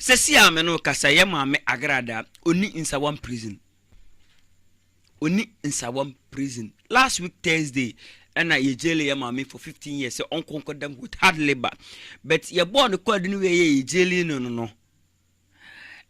Sesi ameno kasa ye Maame Agradaa oni Nsawam prison. Oni Nsawam prison. Last week Thursday, and I jail ye Maame for 15 years. So uncle them with hard labor. But ye born the code anyway ye jail no.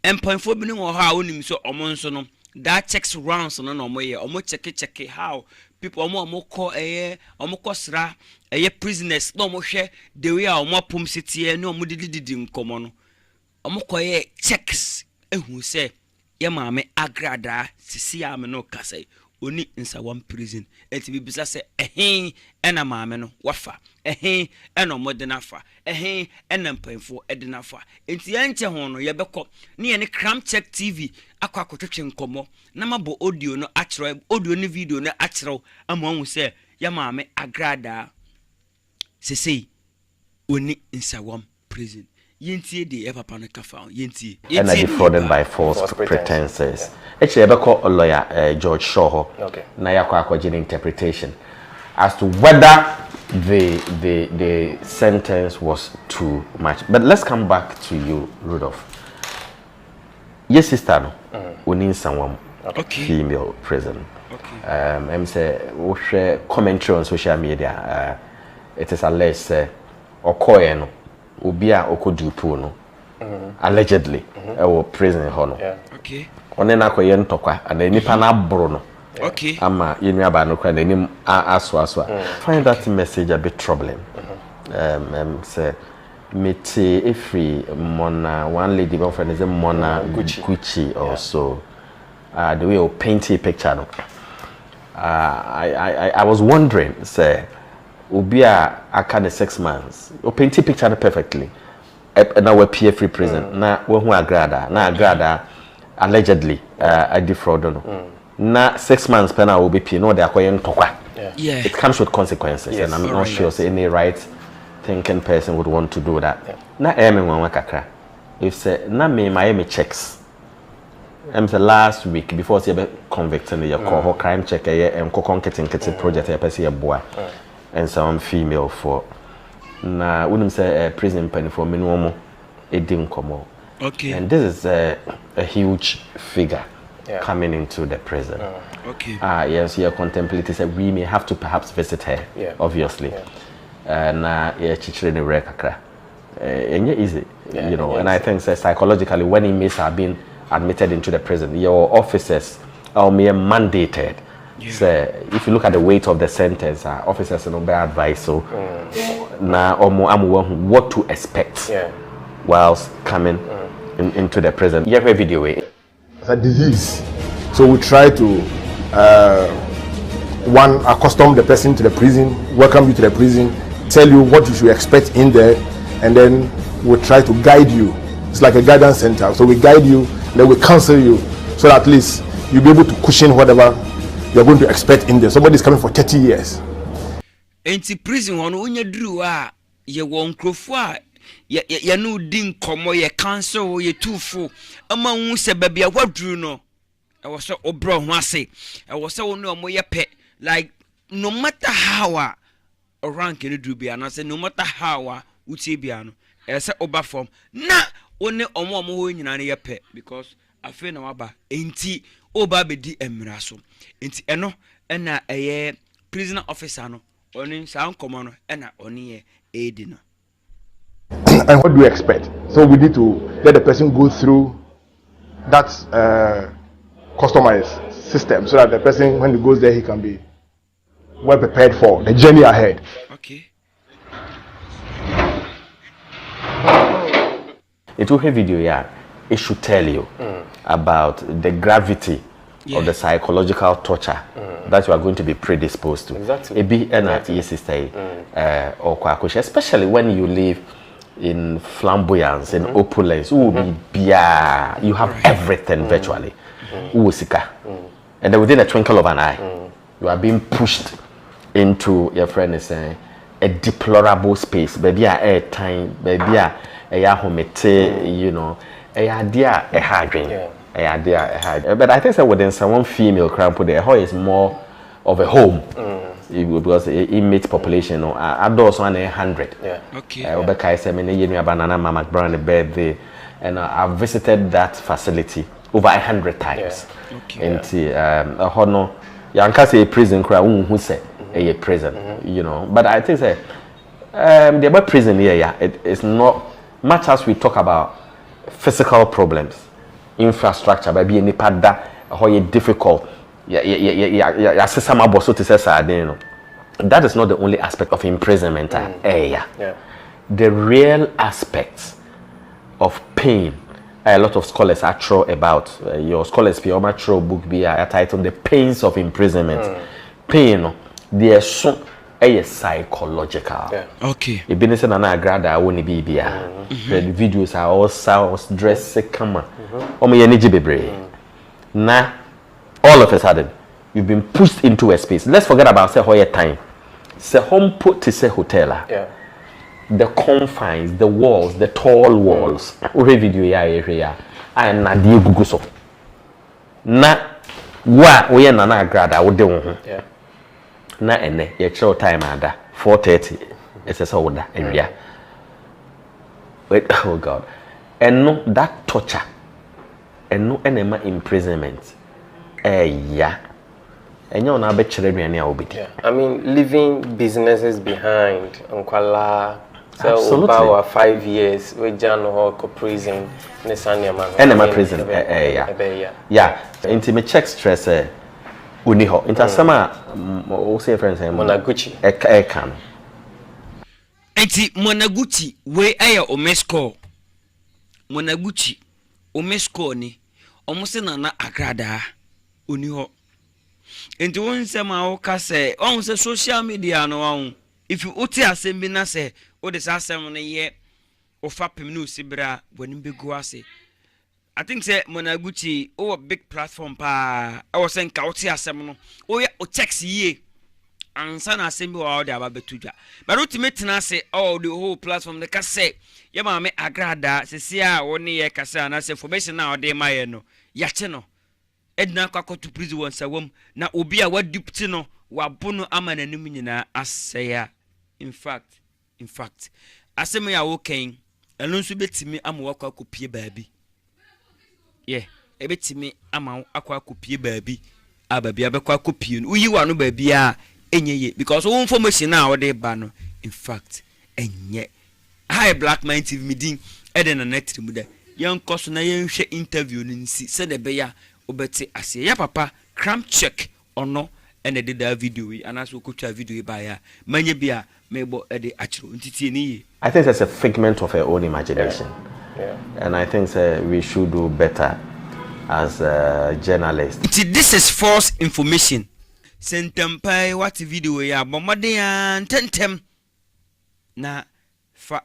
And point for being or how onim so omonso no. That checks rounds no no more. Omo check how people omo call omo kosra prisoners no mo hwe the way omo pom city no omo didi nkomo no. Omo koye checks ehu say ye Maame Agradaa sisi ame no kasa oni Nsawam prison enti bi bisa say ena maame no wafa ena omo de nafa ena mpanfo de nafa enti enche ho no ye beko ne ye ne cram check TV akwa akotwetwe nkomo na mabo audio no achiro audio ne video no achiro ama hu say ye Maame Agradaa sisi oni Nsawam prison. Yentie de papa no kafa yentie and defrauded by false pretenses. Actually, I call a lawyer George Shaw. Okay. Na yakwa interpretation as to whether the sentence was too much. But let's come back to you, Rudolph. Yes, sister, no. Oni Nsawam, female prison. Okay. I'm say we share commentary on social media. It is alleged okoye no. Obia okodupo no allegedly e prison ho no okay one na koye ntokwa and nipa na abro no okay ama yenu aba no kwa nanim aso find that message a bit troubling. Say meti every mona one lady my friend is a mona Gucci also the way you paint a picture no I was wondering say Ubia aka 6 months. O paint picture perfectly. Na we PF free prison. Na we hu Agradaa. Na Agradaa allegedly a defraud no. Na 6 months pena will be P no they akoye ntokwa. Yeah. It comes with consequences and I'm not sure say any right thinking person would want to do that. Na nwanwa kakra. If say na me Miami checks. The last week before say be convicted in your call crime check nkokon project e pese ye boa. And some female for na wouldn't say prison penny for minimum okay, and this is a huge figure coming into the prison. Okay. Yes, you're contemplating say we may have to perhaps visit her, obviously. And chichire ne rekakra. Easy, you know, and I think say psychologically when inmates have been admitted into the prison, your officers are mere mandated. So if you look at the weight of the sentence, officers don't bear advice. So now, what to expect whilst coming into the prison. You have a video. It's a disease, so we try to accustom the person to the prison, welcome you to the prison, tell you what you should expect in there, and then we try to guide you. It's like a guidance center. So we guide you, then we counsel you, so that at least you'll be able to cushion whatever you're going to expect in there. Somebody's coming for 30 years. Enti prison one unya dru a ye won krofo a ye no din komo ye cancel ye tufo ama hu se baba ya wadru no e wo so obro ho ase e wo se wo no mo ye pe like no matter how a rank ni dru bia na say no matter how a utie bia no e se oba form na one omo ho nyina ne ye pe because afi na waba enti oba be di emra so enti eno na eye prisoner officer no oni san komo no na oni e edi no. And what do you expect? So we need to let the person go through that customized system so that the person when he goes there he can be well prepared for the journey ahead. Okay. It will have video it should tell you about the gravity of the psychological torture that you are going to be predisposed to. Exactly. Especially when you live in flamboyance and opulence. You have everything virtually. And then within a twinkle of an eye, you are being pushed into, your friend is saying, a deplorable space. Baby, a time, baby, a homete, you know, a idea, a hard dream. But I think that within some female cramp there is more of a home because the inmate population adults 100. Okay. Obeka is banana mama brand birthday and I've visited that facility over 100 times. Yeah. Okay. And hono yanka say prison cry who say a prison, you know. But I think say the about prison here, yeah, it's not much as we talk about physical problems, infrastructure, but be any part that how you difficult. Yeah, some boss to say that is not the only aspect of imprisonment. The real aspects of pain. A lot of scholars are true about your scholars be on true book be titled The Pains of Imprisonment. Pain, they are so psychological. Okay. A business and Maame Agradaa won't be here. The videos are all sounds dress come on my energy bebre. Now all of a sudden you've been pushed into a space. Let's forget about say how time. Say home put to say hotel. The confines, the walls, the tall walls. Ore video area. And na die gugu so. Na wa we na Agradaa wo de wo ho. Na ene ye kire time ada 4:30 ese woda ewia. Wait, oh God. And no that torture. And no enema imprisonment. Yeah. And you know be chere aduane a obedi. I mean leaving businesses behind Nkwala. So about 5 years we Jano ko prison ne Sanyama. Enema prison. Yeah. Inti me check stress uni ho. Inta sama o say friends Monaguchi. E kan. Enti Monaguchi we aya omesco. Monaguchi omesco ni omuse Nana Agradaa uni ho. Enti won se ma wo ka se on se social media no won if you uti asem bi na se o de asem no ye o fa pem no sibra bonim be go ase. I think say Monaguchi o big platform pa I was saying ka uti asem no o ye o checks ye ansa na asem bi wa o de aba betudwa but ultimate na say all the whole platform the ka say ye Maame Agradaa se sia wo ne ye ka say na say information na o de ma ye no ya che no edna kwakọ to prison Nsawam na obi a wadupti no wabono amananim nyina asaya in fact asem ya wo ken eno nso betimi ama wakọ akopie baabi ebetimi ama akọ akopie baabi ababi abekọ akopie no uyi wa no baabi a enyeye because wo information na wo de ba no in fact enye high black man TV meeting eden na net mu da yen koso na yen hwe interview no nsi se de be ya obeti ase ya papa cramp check ono ene de da video yi anaso kotwa video yi ba ya manye bia mebo e de achiro ntiti ni. I think that's a figment of her own imagination. And I think we should do better as journalists. This is false information. Sentempai what video ya bomade tentem na fa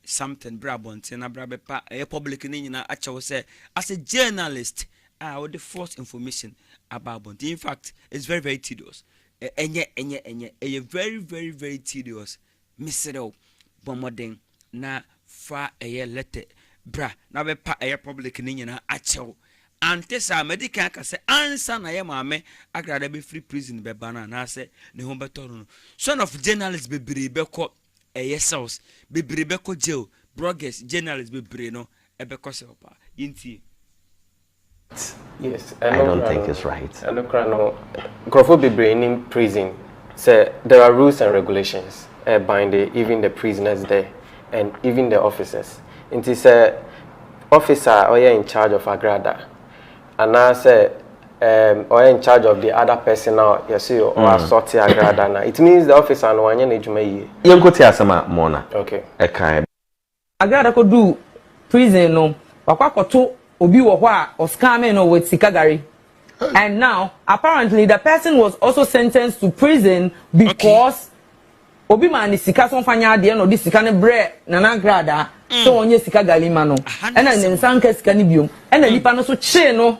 something brabonte na brabepa public ni nyina achewo say as a journalist with the false information about Bonte. In fact, it's very, very tedious. Very, very, very tedious. Miserable. Bomoding na fa letter. Bra. Na be pa public ni na achew. Ante sa medical ka say answer na ye Maame Agradaa be free prison be bana na say ne ho beto no. Son of journalists be brebe ko cells. Be brebe ko jail. Bloggers, journalists be bre no e be ko se opa. Yinti. Yes, I don't think it's right. I don't know. Grofo be in prison. Say there are rules and regulations binding even the prisoners there and even the officers. It is a officer or in charge of Agradaa, and I say or in charge of the other personnel. You see, or sorti Agradaa. Now it means the officer no one need to make. You go to Asama Mona. Okay. Agradaa could do prison no. Wakwakoto obi wo ho a oscam no with sikagari. And now apparently the person was also sentenced to prison because obi man sika so fanya de no di sika ne bre Nana Agradaa so onye sikagari ma no and na nsanka sika ne biom and na nipa no so che no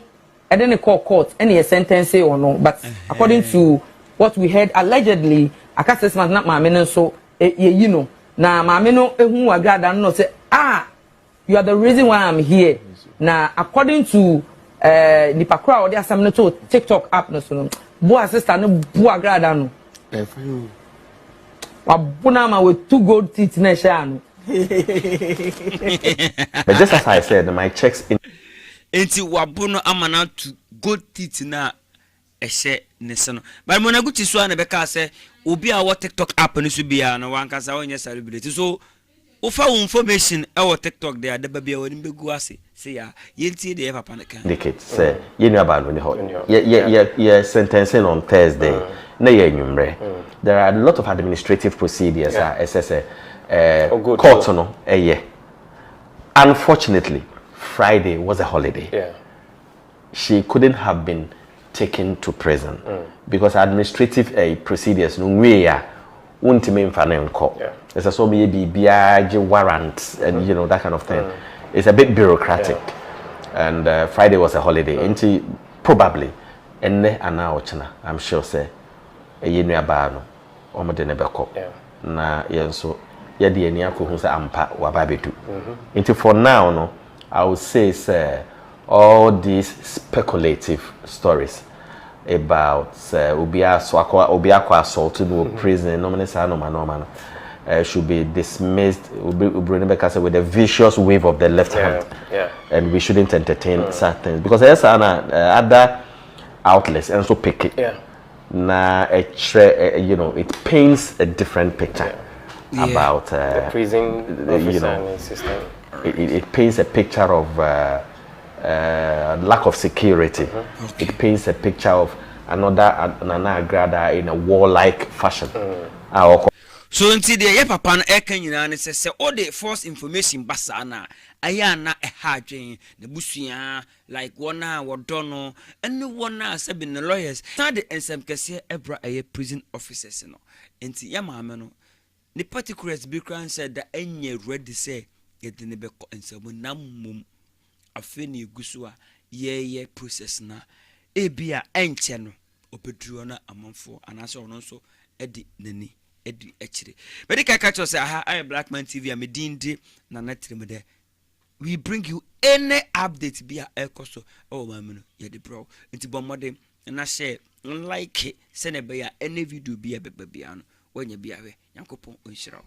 and then the court and he sentence or no but according to what we heard allegedly akasesman na maame no so you know na maame no ehu Agradaa no say you are the reason why I'm here. Now, according to Nipakura or the Assam to TikTok app, no so boy sister no boy Agradaa no. Wabunama with 2 gold teeth na shano. But just as I said, my checks in. Enti wabono amana to good teeth na ehye ne se no. But mo na guti so na beka say obi a wo TikTok app no so bia no wan kasa wonye celebrity. So ofa information e wo TikTok there da bia woni begu ase say ya yenti de papa na kan. Indicate say you know about when yeah sentencing on Thursday. Na ye nwumre. There are a lot of administrative procedures court no unfortunately Friday was a holiday. Yeah. She couldn't have been taken to prison because administrative procedures no way untime mfana nko. There's so many BBI warrants and you know that kind of thing. It's a bit bureaucratic. And Friday was a holiday. Into probably enne ana ochina I'm sure say yenu aba no omode ne beko. Na yenso yede ani akohu say ampa wababedu. Into for now no I would say all these speculative stories about Obia assaulted in prison, should be dismissed with a vicious wave of the left hand. And we shouldn't entertain such things. Because there's other outlets and so pick it. You know, it paints a different picture about the prison officer system. It paints a picture of lack of security. It paints a picture of another Maame Agradaa in a warlike fashion. So until the ye papa no eka nyina ne say all the false information basa na aya na ehadwen the busua like one wodono and one say be the lawyers na the ensem kese ebra aye prison officers no enti ya maame no the particulars be kran said that enye ready say yede ne be ko ensem namum afeni gusu a ye process na ebia enche no obeduru na amanfo anase ono so edi nani edu echire medical catch say aha I Black Man TV am dindi na natrem de we bring you any update bia ekoso oh mama no ye de bro nti bomode na share like send be ya any video bia beba bia no wanya bia we yankopon onhyirawo